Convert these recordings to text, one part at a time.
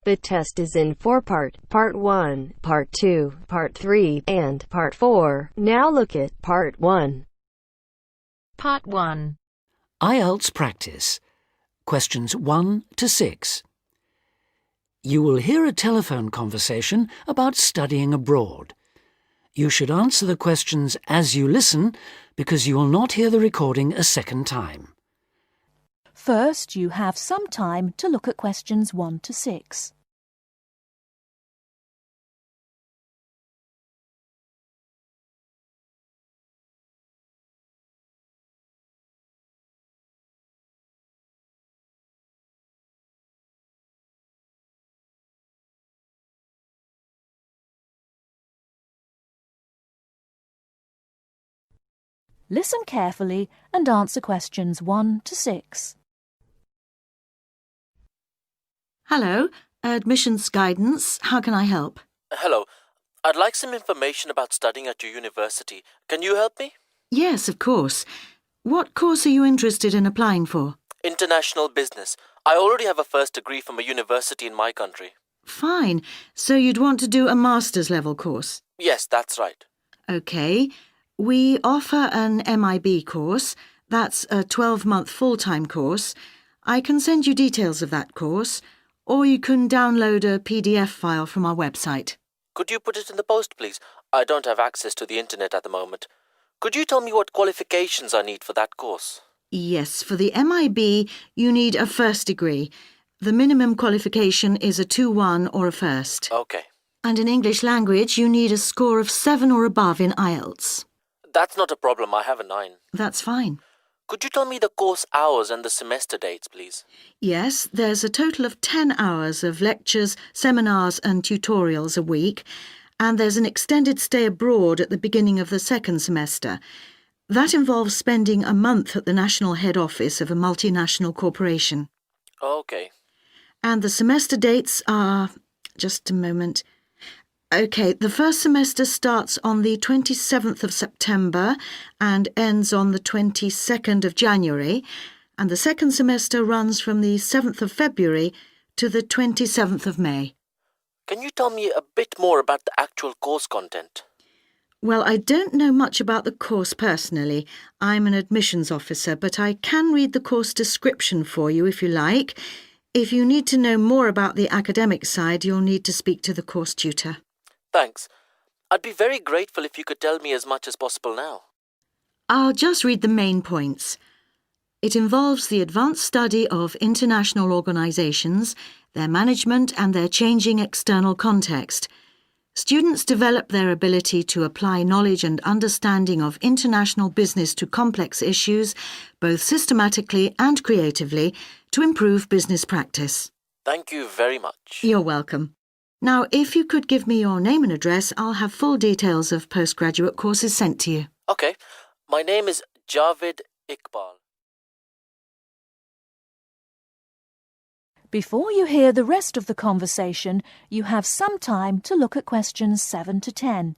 The test is in 4-part, Part 1, Part 2, Part 3, and Part 4. Now look at Part 1. Part 1. IELTS practice. Questions 1 to 6. You will hear a telephone conversation about studying abroad. You should answer the questions as you listen because you will not hear the recording a second time. First, you have some time to look at questions 1 to 6. Listen carefully and answer questions 1 to 6. Hello, admissions guidance. How can I help? Hello. I'd like some information about studying at your university. Can you help me? Yes, of course. What course are you interested in applying for? International business. I already have a first degree from a university in my country. Fine. So you'd want to do a master's level course? Yes, that's right. OK. We offer an MIB course. That's a 12-month full-time course. I can send you details of that course, or you can download a PDF file from our website. Could you put it in the post, please? I don't have access to the internet at the moment. Could you tell me what qualifications I need for that course? Yes, for the MIB, you need a first degree. The minimum qualification is a 2-1 or a first. Okay. And in English language, you need a score of 7 or above in IELTS. That's not a problem. I have a 9. That's fine. Could you tell me the course hours and the semester dates, please? Yes, there's a total of 10 hours of lectures, seminars and tutorials a week, and there's an extended stay abroad at the beginning of the second semester. That involves spending a month at the national head office of a multinational corporation. Okay. And the semester dates are... just a moment... OK, the first semester starts on the 27th of September and ends on the 22nd of January, and the second semester runs from the 7th of February to the 27th of May. Can you tell me a bit more about the actual course content? Well, I don't know much about the course personally. I'm an admissions officer, but I can read the course description for you if you like. If you need to know more about the academic side, you'll need to speak to the course tutor. Thanks. I'd be very grateful if you could tell me as much as possible now. I'll just read the main points. It involves the advanced study of international organisations, their management and their changing external context. Students develop their ability to apply knowledge and understanding of international business to complex issues, both systematically and creatively, to improve business practice. Thank you very much. You're welcome. Now, if you could give me your name and address, I'll have full details of postgraduate courses sent to you. Okay. My name is Javed Iqbal. Before you hear the rest of the conversation, you have some time to look at questions 7 to 10.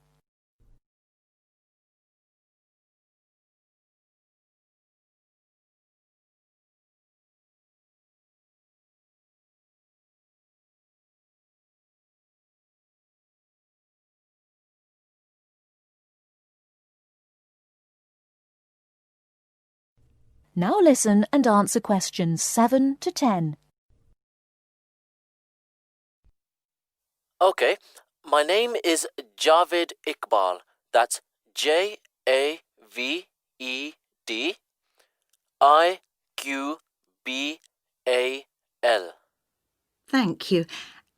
Now listen and answer questions 7 to 10. Okay. My name is Javed Iqbal. That's JAVED-IQBAL. Thank you.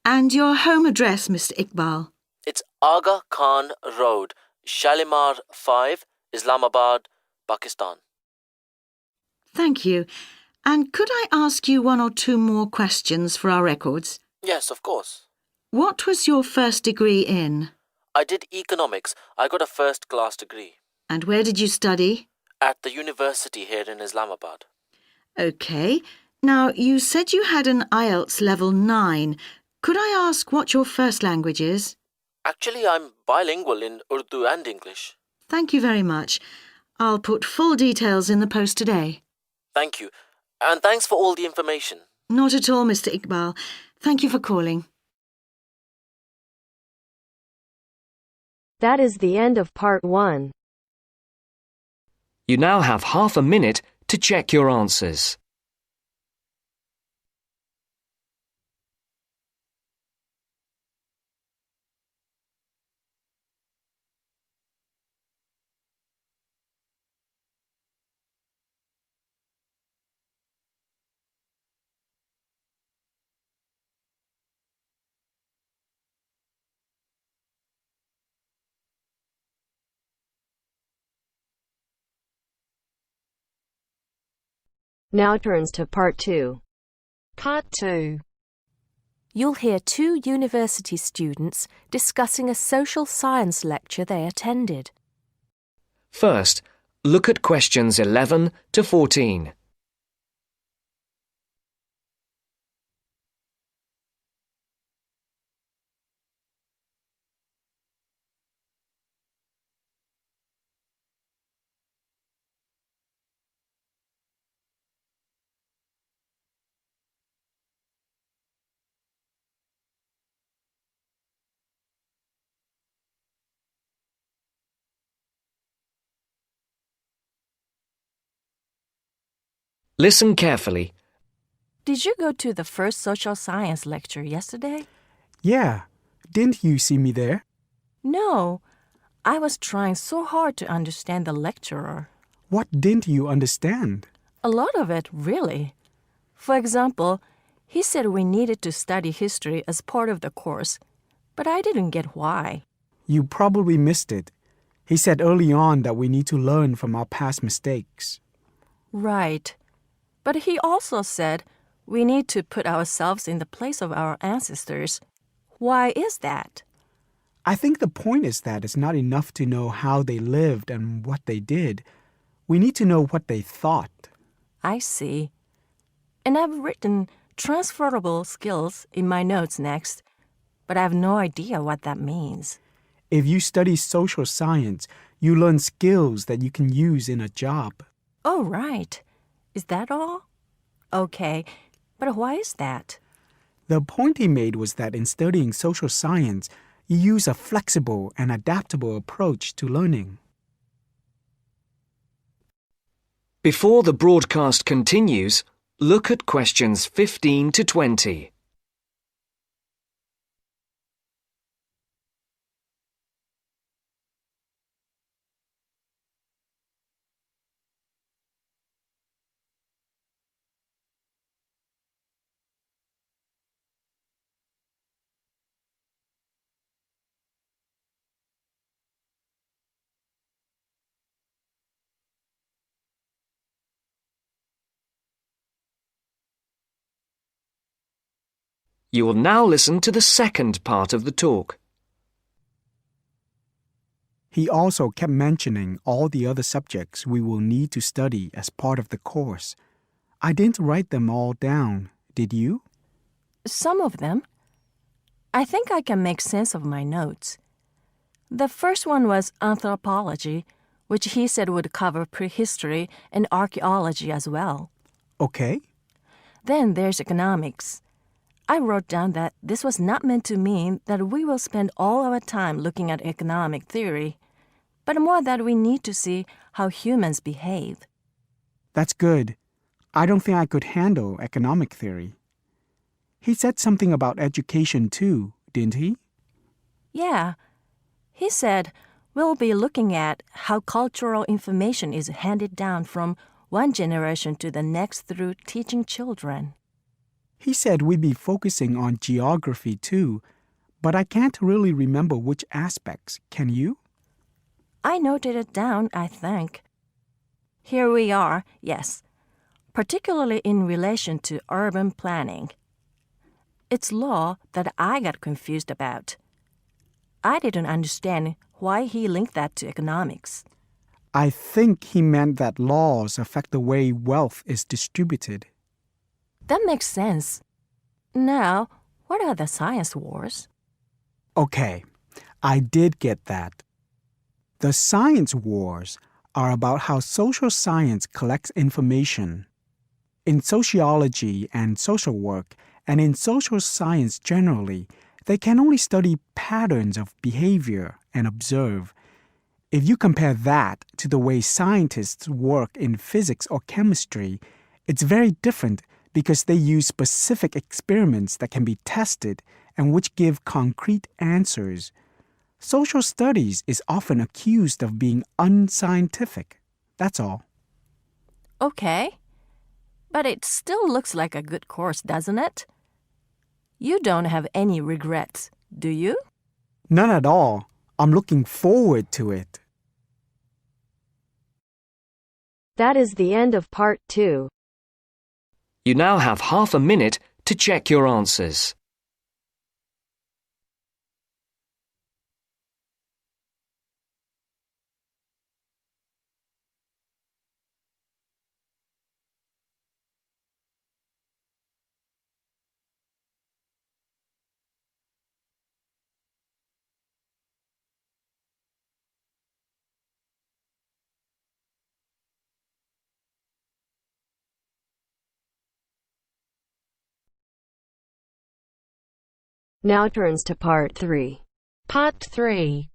And your home address, Mr. Iqbal? It's Aga Khan Road, Shalimar 5, Islamabad, Pakistan. Thank you. And could I ask you 1 or 2 more questions for our records? Yes, of course. What was your first degree in? I did economics. I got a first-class degree. And where did you study? At the university here in Islamabad. OK. Now, you said you had an IELTS level 9. Could I ask what your first language is? Actually, I'm bilingual in Urdu and English. Thank you very much. I'll put full details in the post today. Thank you. And thanks for all the information. Not at all, Mr. Iqbal. Thank you for calling. That is the end of part 1. You now have half a minute to check your answers. Now turns to part 2. Part 2. You'll hear 2 university students discussing a social science lecture they attended. First, look at questions 11 to 14. Listen carefully. Did you go to the first social science lecture yesterday? Yeah. Didn't you see me there? No. I was trying so hard to understand the lecturer. What didn't you understand? A lot of it, really. For example, he said we needed to study history as part of the course, but I didn't get why. You probably missed it. He said early on that we need to learn from our past mistakes. Right. But he also said we need to put ourselves in the place of our ancestors. Why is that? I think the point is that it's not enough to know how they lived and what they did. We need to know what they thought. I see. And I've written transferable skills in my notes next, but I have no idea what that means. If you study social science, you learn skills that you can use in a job. Oh, right. Is that all? Okay, but why is that? The point he made was that in studying social science, you use a flexible and adaptable approach to learning. Before the broadcast continues, look at questions 15 to 20. You will now listen to the second part of the talk. He also kept mentioning all the other subjects we will need to study as part of the course. I didn't write them all down, did you? Some of them. I think I can make sense of my notes. The first one was anthropology, which he said would cover prehistory and archaeology as well. Okay. Then there's economics. I wrote down that this was not meant to mean that we will spend all our time looking at economic theory, but more that we need to see how humans behave. That's good. I don't think I could handle economic theory. He said something about education too, didn't he? Yeah. He said we'll be looking at how cultural information is handed down from one generation to the next through teaching children. He said we'd be focusing on geography too, but I can't really remember which aspects. Can you? I noted it down, I think. Here we are, yes, particularly in relation to urban planning. It's law that I got confused about. I didn't understand why he linked that to economics. I think he meant that laws affect the way wealth is distributed. That makes sense. Now, what are the science wars? Okay, I did get that. The science wars are about how social science collects information. In sociology and social work, and in social science generally, They can only study patterns of behavior and observe. If you compare that to the way scientists work in physics or chemistry, it's very different because they use specific experiments that can be tested and which give concrete answers. Social studies is often accused of being unscientific. That's all. Okay. But it still looks like a good course, doesn't it? You don't have any regrets, do you? None at all. I'm looking forward to it. That is the end of part 2. You now have half a minute to check your answers. Now turns to part 3. Part 3.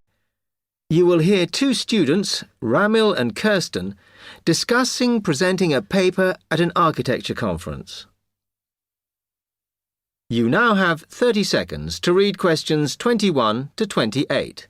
You will hear two students, Ramil and Kirsten, discussing presenting a paper at an architecture conference. You now have 30 seconds to read questions 21 to 28.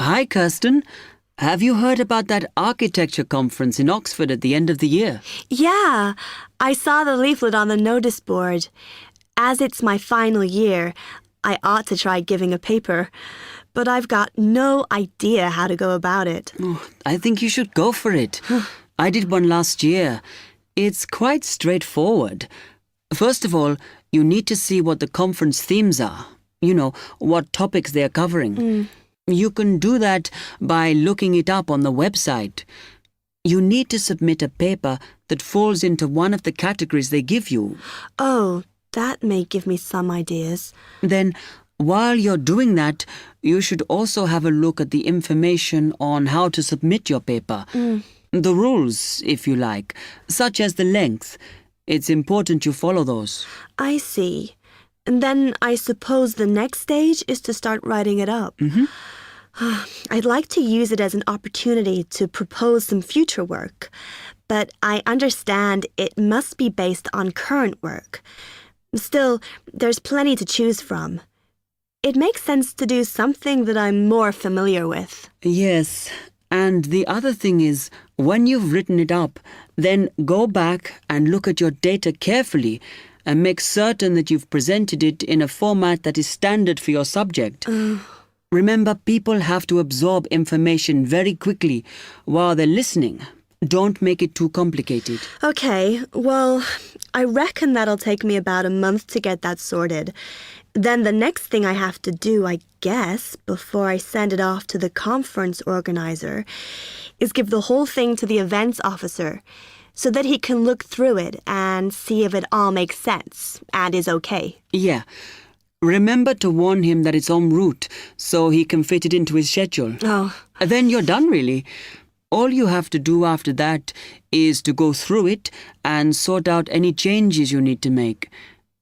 Hi, Kirsten. Have you heard about that architecture conference in Oxford at the end of the year? Yeah, I saw the leaflet on the notice board. As it's my final year, I ought to try giving a paper, but I've got no idea how to go about it. Oh, I think you should go for it. I did one last year. It's quite straightforward. First of all, you need to see what the conference themes are. You know, what topics they are covering. You can do that by looking it up on the website. You need to submit a paper that falls into one of the categories they give you. Oh, that may give me some ideas. Then, while you're doing that, you should also have a look at the information on how to submit your paper. The rules, if you like, such as the length. It's important you follow those. I see. And then I suppose the next stage is to start writing it up. I'd like to use it as an opportunity to propose some future work, but I understand it must be based on current work. Still, there's plenty to choose from. It makes sense to do something that I'm more familiar with. Yes, and the other thing is, when you've written it up, then go back and look at your data carefully and make certain that you've presented it in a format that is standard for your subject. Remember, people have to absorb information very quickly while they're listening. Don't make it too complicated. Okay, well, I reckon that'll take me about a month to get that sorted. Then the next thing I have to do, I guess, before I send it off to the conference organizer, is give the whole thing to the events officer so that he can look through it and see if it all makes sense and is okay. Yeah. Remember to warn him that it's en route so he can fit it into his schedule. Oh. Then you're done, really. All you have to do after that is to go through it and sort out any changes you need to make.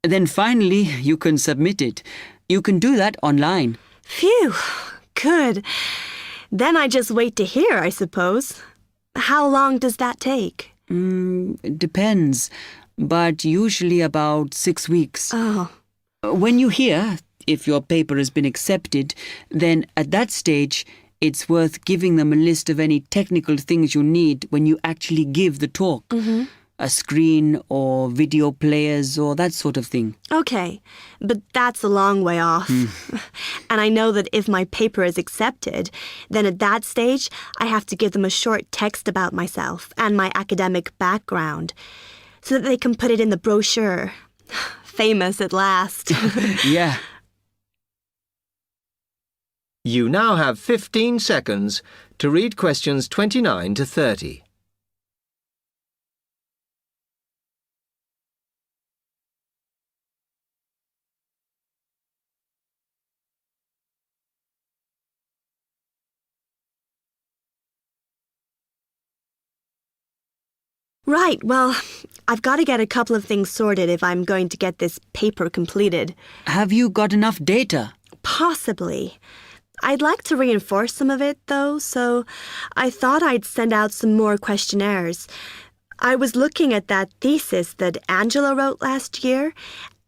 Then finally, you can submit it. You can do that online. Phew, good. Then I just wait to hear, I suppose. How long does that take? It depends, but usually about 6 weeks. Oh. When you hear if your paper has been accepted, then at that stage, it's worth giving them a list of any technical things you need when you actually give the talk. A screen or video players or that sort of thing. Okay, but that's a long way off. And I know that if my paper is accepted, then at that stage, I have to give them a short text about myself and my academic background so that they can put it in the brochure. Famous at last. Yeah. You now have 15 seconds to read questions 29 to 30. Right, well, I've got to get a couple of things sorted if I'm going to get this paper completed. Have you got enough data? Possibly. I'd like to reinforce some of it, though, so I thought I'd send out some more questionnaires. I was looking at that thesis that Angela wrote last year,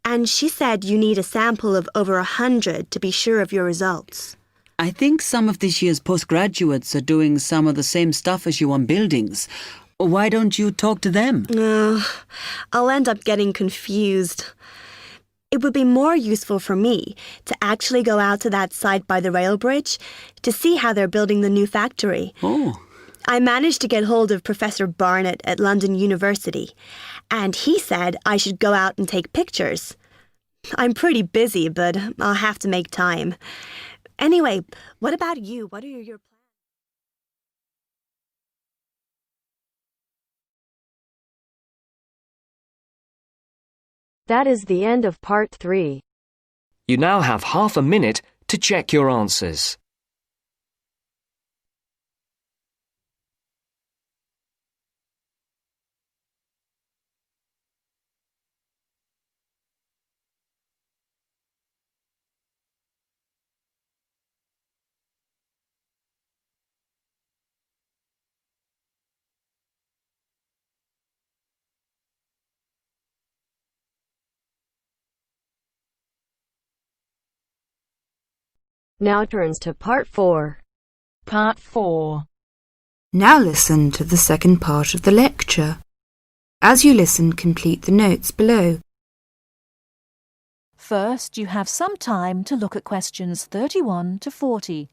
and she said you need a sample of over 100 to be sure of your results. I think some of this year's postgraduates are doing some of the same stuff as you on buildings. Why don't you talk to them? I'll end up getting confused. It would be more useful for me to actually go out to that site by the rail bridge to see how they're building the new factory. Oh. I managed to get hold of Professor Barnett at London University, and he said I should go out and take pictures. I'm pretty busy, but I'll have to make time. Anyway, what about you? What are your plans? That is the end of part 3. You now have half a minute to check your answers. Now turns to part 4. Part 4. Now listen to the second part of the lecture. As you listen, complete the notes below. First, you have some time to look at questions 31 to 40.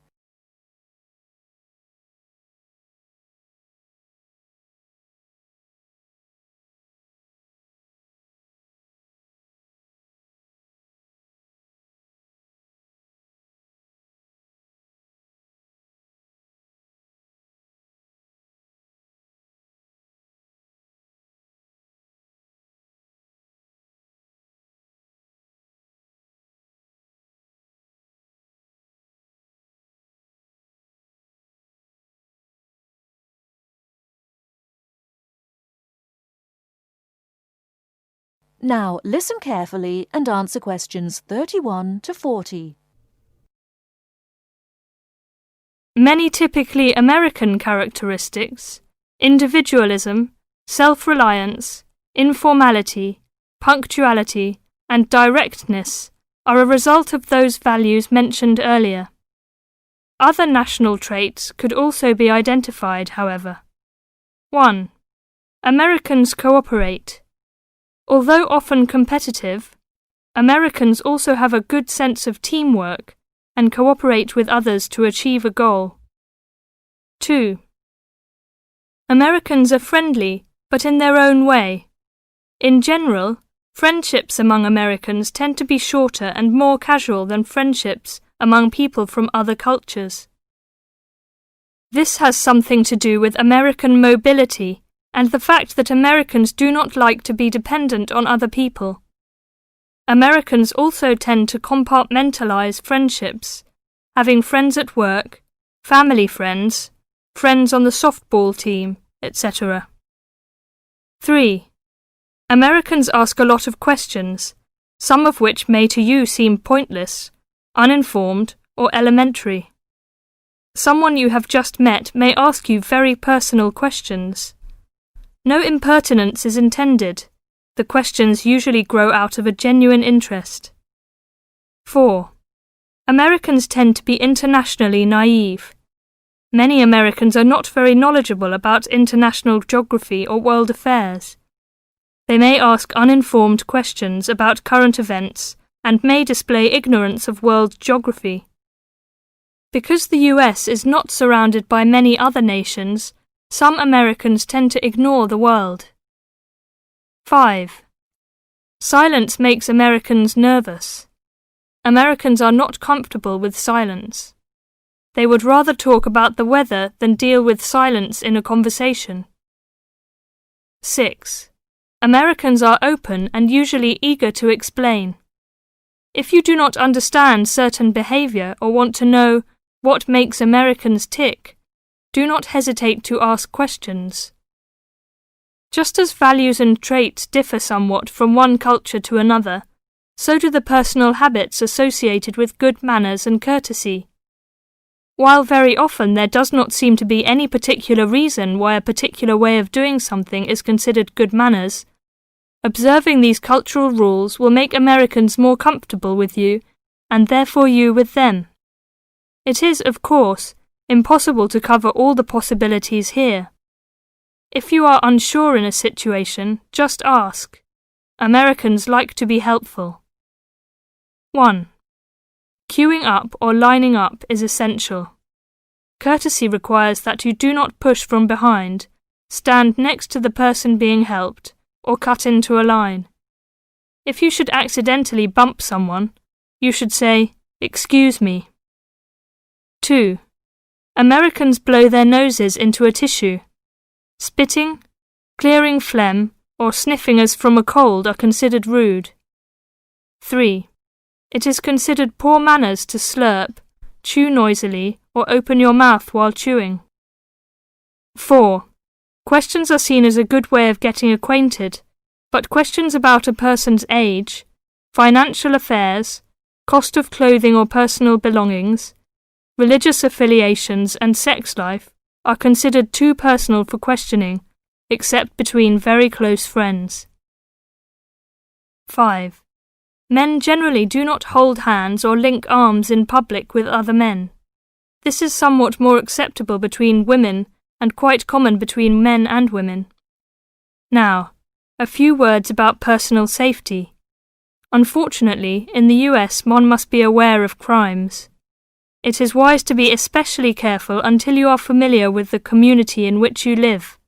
Now listen carefully and answer questions 31 to 40. Many typically American characteristics, individualism, self-reliance, informality, punctuality, and directness, are a result of those values mentioned earlier. Other national traits could also be identified, however. 1. Americans cooperate. Although often competitive, Americans also have a good sense of teamwork and cooperate with others to achieve a goal. 2. Americans are friendly, but in their own way. In general, friendships among Americans tend to be shorter and more casual than friendships among people from other cultures. This has something to do with American mobility and the fact that Americans do not like to be dependent on other people. Americans also tend to compartmentalize friendships, having friends at work, family friends, friends on the softball team, etc. 3. Americans ask a lot of questions, some of which may to you seem pointless, uninformed, or elementary. Someone you have just met may ask you very personal questions. No impertinence is intended. The questions usually grow out of a genuine interest. 4. Americans tend to be internationally naive. Many Americans are not very knowledgeable about international geography or world affairs. They may ask uninformed questions about current events and may display ignorance of world geography. Because the US is not surrounded by many other nations, some Americans tend to ignore the world. 5. Silence makes Americans nervous. Americans are not comfortable with silence. They would rather talk about the weather than deal with silence in a conversation. 6. Americans are open and usually eager to explain. If you do not understand certain behavior or want to know what makes Americans tick, do not hesitate to ask questions. Just as values and traits differ somewhat from one culture to another, so do the personal habits associated with good manners and courtesy. While very often there does not seem to be any particular reason why a particular way of doing something is considered good manners, observing these cultural rules will make Americans more comfortable with you, and therefore you with them. It is, of course, impossible to cover all the possibilities here. If you are unsure in a situation, just ask. Americans like to be helpful. 1. Queuing up or lining up is essential. Courtesy requires that you do not push from behind, stand next to the person being helped, or cut into a line. If you should accidentally bump someone, you should say, "Excuse me." 2. Americans blow their noses into a tissue. Spitting, clearing phlegm, or sniffing as from a cold are considered rude. 3. It is considered poor manners to slurp, chew noisily, or open your mouth while chewing. 4. Questions are seen as a good way of getting acquainted, but questions about a person's age, financial affairs, cost of clothing or personal belongings, religious affiliations and sex life are considered too personal for questioning, except between very close friends. 5. Men generally do not hold hands or link arms in public with other men. This is somewhat more acceptable between women and quite common between men and women. Now, a few words about personal safety. Unfortunately, in the US one must be aware of crimes. It is wise to be especially careful until you are familiar with the community in which you live.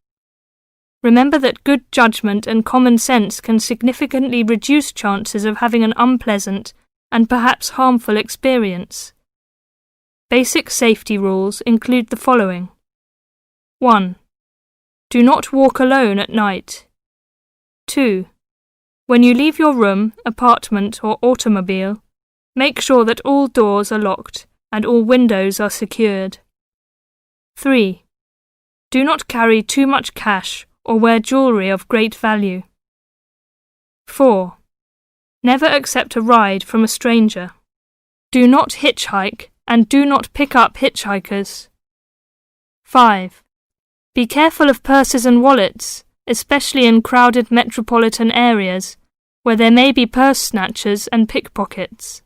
Remember that good judgment and common sense can significantly reduce chances of having an unpleasant and perhaps harmful experience. Basic safety rules include the following. 1. Do not walk alone at night. 2. When you leave your room, apartment, or automobile, make sure that all doors are locked and all windows are secured. 3. Do not carry too much cash or wear jewelry of great value. 4. Never accept a ride from a stranger. Do not hitchhike and do not pick up hitchhikers. 5. Be careful of purses and wallets, especially in crowded metropolitan areas, where there may be purse snatchers and pickpockets.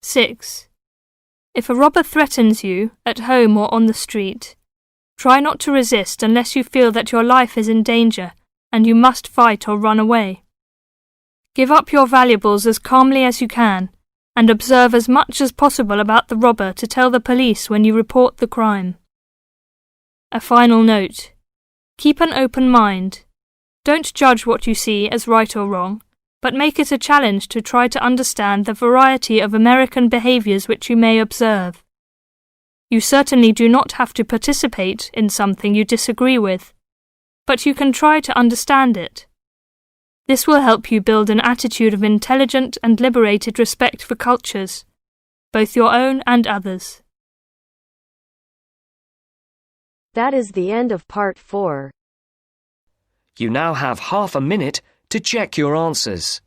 6. If a robber threatens you, at home or on the street, try not to resist unless you feel that your life is in danger and you must fight or run away. Give up your valuables as calmly as you can, and observe as much as possible about the robber to tell the police when you report the crime. A final note. Keep an open mind. Don't judge what you see as right or wrong, but make it a challenge to try to understand the variety of American behaviors which you may observe. You certainly do not have to participate in something you disagree with, but you can try to understand it. This will help you build an attitude of intelligent and liberated respect for cultures, both your own and others. That is the end of part 4. You now have half a minute to check your answers.